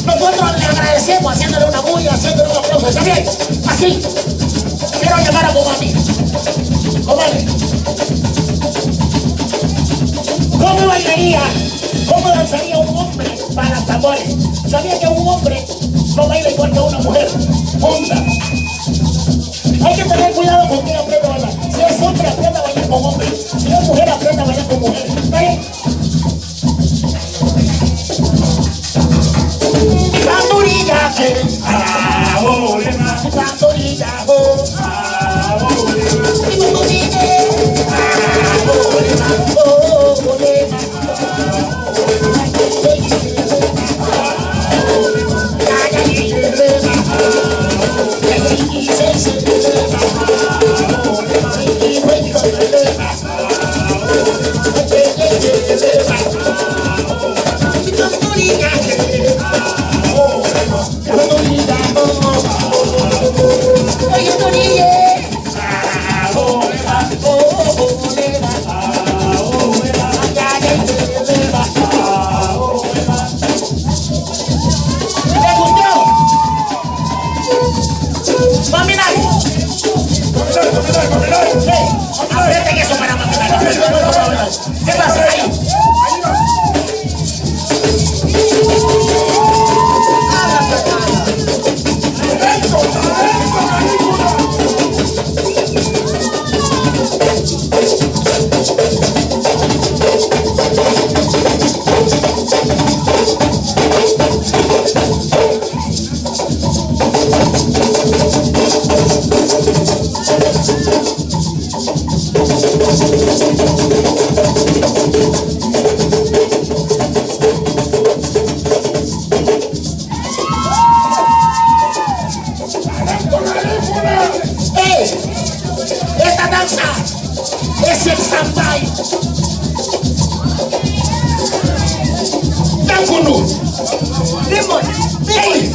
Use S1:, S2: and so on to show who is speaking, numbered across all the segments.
S1: Nosotros le agradecemos haciéndole una bulla, haciéndole un aplauso. ¿Está bien? Así. Quiero llamar a Bomami. Bomami. ¿Cómo bailaría? ¿Cómo danzaría un hombre para tambores? ¿Sabía que un hombre no baila igual que una mujer? Junta. Hay que tener cuidado con quién aprende a bailar. Si es hombre, aprende a bailar con hombre. Si es mujer, aprende a bailar con mujer. ¿Está bien? Bandurilla, ¿qué pasa ahí? Esta danza es el Sambay. Yankuno. Limón. ¡Ey!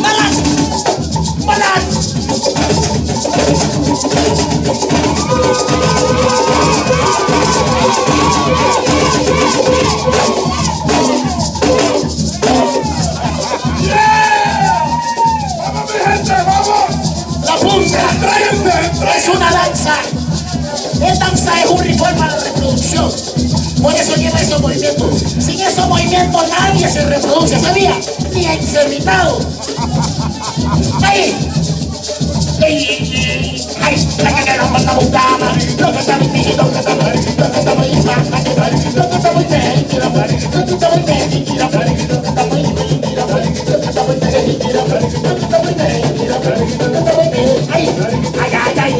S1: ¡Balas! ¡Balas! Es una danza. El danza es un ritual para la reproducción. Por eso lleva esos movimientos. Sin esos movimientos nadie se reproduce, ¿sabía? Ni encerritado. Ahí. Ay, la que nos manda buscama. Lo que está muy Ay, ay, ay,